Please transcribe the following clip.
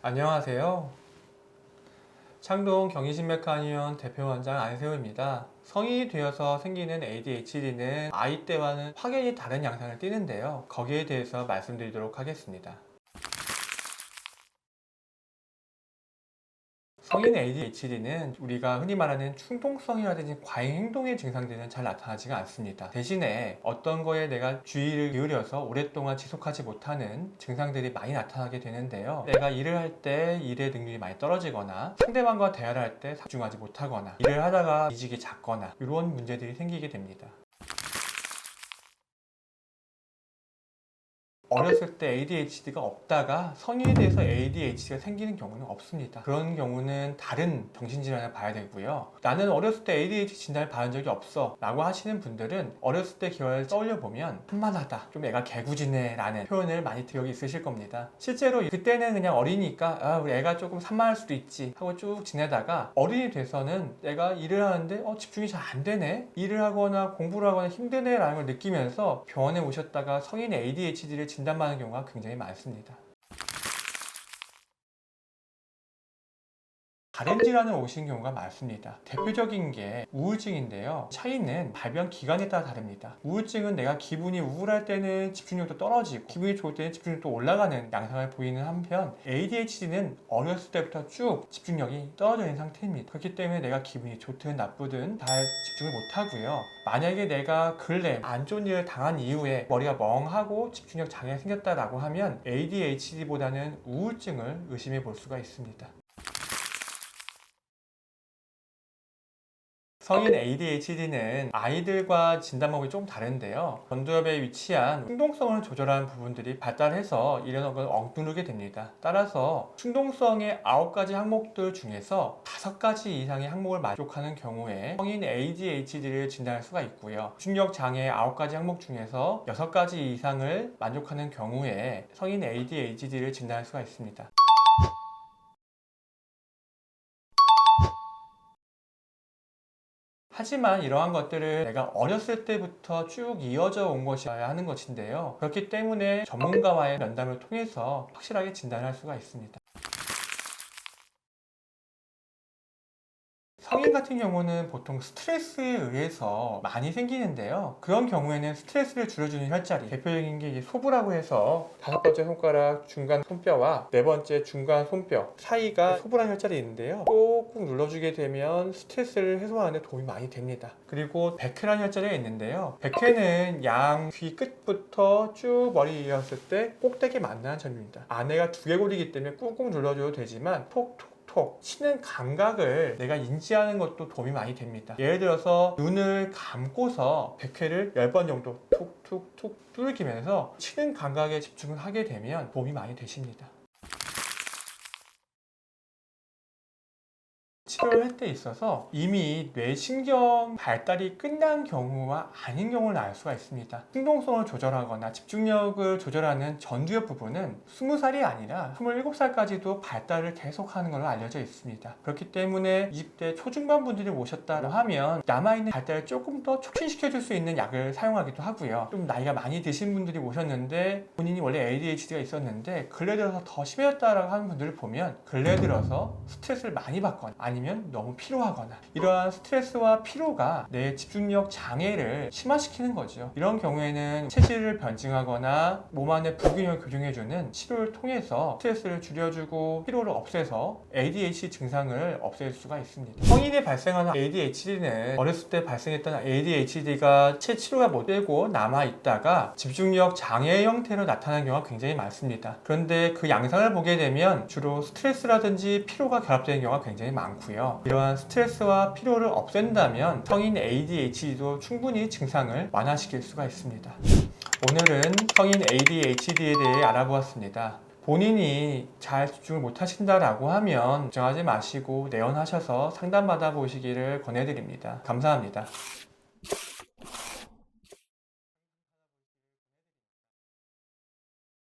안녕하세요. 창동 경희신맥한의원 대표원장 안세호입니다. 성인이 되어서 생기는 ADHD는 아이 때와는 확연히 다른 양상을 띠는데요. 거기에 대해서 말씀드리도록 하겠습니다. 성인 ADHD는 우리가 흔히 말하는 충동성이라든지 과잉 행동의 증상들은 잘 나타나지가 않습니다. 대신에 어떤 거에 내가 주의를 기울여서 오랫동안 지속하지 못하는 증상들이 많이 나타나게 되는데요. 내가 일을 할 때 일의 능률이 많이 떨어지거나 상대방과 대화를 할 때 집중하지 못하거나 일을 하다가 이직이 잦거나 이런 문제들이 생기게 됩니다. 어렸을 때 ADHD가 없다가 성인이 돼서 ADHD가 생기는 경우는 없습니다. 그런 경우는 다른 정신질환을 봐야 되고요. 나는 어렸을 때 ADHD 진단을 받은 적이 없어 라고 하시는 분들은 어렸을 때 기억을 떠올려 보면 산만하다, 좀 애가 개구지네 라는 표현을 많이 기억이 있으실 겁니다. 실제로 그때는 그냥 어리니까 우리 애가 조금 산만할 수도 있지 하고 쭉 지내다가 어른이 돼서는 내가 일을 하는데 집중이 잘 안 되네, 일을 하거나 공부를 하거나 힘드네 라는 걸 느끼면서 병원에 오셨다가 성인 ADHD를 진단받는 경우가 굉장히 많습니다. 다른 질환을 오신 경우가 많습니다. 대표적인 게 우울증인데요. 차이는 발병 기간에 따라 다릅니다. 우울증은 내가 기분이 우울할 때는 집중력도 떨어지고 기분이 좋을 때는 집중력도 올라가는 양상을 보이는 한편, ADHD는 어렸을 때부터 쭉 집중력이 떨어져 있는 상태입니다. 그렇기 때문에 내가 기분이 좋든 나쁘든 잘 집중을 못하고요. 만약에 내가 근래 안 좋은 일을 당한 이후에 머리가 멍하고 집중력 장애가 생겼다라고 하면 ADHD보다는 우울증을 의심해 볼 수가 있습니다. 성인 ADHD는 아이들과 진단 방법이 조금 다른데요. 전두엽에 위치한 충동성을 조절하는 부분들이 발달해서 이런 걸 억누르게 됩니다. 따라서 충동성의 9가지 항목들 중에서 5가지 이상의 항목을 만족하는 경우에 성인 ADHD를 진단할 수가 있고요. 집중력 장애 9가지 항목 중에서 6가지 이상을 만족하는 경우에 성인 ADHD를 진단할 수가 있습니다. 하지만 이러한 것들을 내가 어렸을 때부터 쭉 이어져 온 것이어야 하는 것인데요. 그렇기 때문에 전문가와의 면담을 통해서 확실하게 진단할 수가 있습니다. 성인 같은 경우는 보통 스트레스에 의해서 많이 생기는데요. 그런 경우에는 스트레스를 줄여주는 혈자리, 대표적인 게 이제 소부라고 해서 5번째 손가락 중간 손뼈와 4번째 중간 손뼈 사이가 소부란 혈자리 있는데요. 꾹꾹 눌러주게 되면 스트레스를 해소하는 데 도움이 많이 됩니다. 그리고 백회라는 혈자리가 있는데요. 백회는 양 귀 끝부터 쭉 머리 이었을 때 꼭대기에 만나는 점입니다. 안에가 두개골이기 때문에 꾹꾹 눌러줘도 되지만 톡톡 치는 감각을 내가 인지하는 것도 도움이 많이 됩니다. 예를 들어서 눈을 감고서 100회를 10번 정도 툭툭툭 두들기면서 치는 감각에 집중을 하게 되면 도움이 많이 되십니다. 치료를 할 때 있어서 이미 뇌신경 발달이 끝난 경우와 아닌 경우를 알 수가 있습니다. 충동성을 조절하거나 집중력을 조절하는 전두엽 부분은 20살이 아니라 27살까지도 발달을 계속하는 걸로 알려져 있습니다. 그렇기 때문에 20대 초중반 분들이 오셨다고 하면 남아있는 발달을 조금 더 촉진시켜줄 수 있는 약을 사용하기도 하고요. 좀 나이가 많이 드신 분들이 오셨는데 본인이 원래 ADHD가 있었는데 근래 들어서 더 심해졌다라고 하는 분들을 보면 근래 들어서 스트레스를 많이 받거나 아니면 너무 피로하거나 이러한 스트레스와 피로가 내 집중력 장애를 심화시키는 거죠. 이런 경우에는 체질을 변증하거나 몸 안의 불균형을 교정해주는 치료를 통해서 스트레스를 줄여주고 피로를 없애서 ADHD 증상을 없앨 수가 있습니다. 성인이 발생하는 ADHD는 어렸을 때 발생했던 ADHD가 채 치료가 못 되고 남아있다가 집중력 장애 형태로 나타나는 경우가 굉장히 많습니다. 그런데 그 양상을 보게 되면 주로 스트레스라든지 피로가 결합되는 경우가 굉장히 많고요. 이러한 스트레스와 피로를 없앤다면 성인 ADHD도 충분히 증상을 완화시킬 수가 있습니다. 오늘은 성인 ADHD에 대해 알아보았습니다. 본인이 잘 집중을 못하신다라고 하면 걱정하지 마시고 내원하셔서 상담받아 보시기를 권해드립니다. 감사합니다.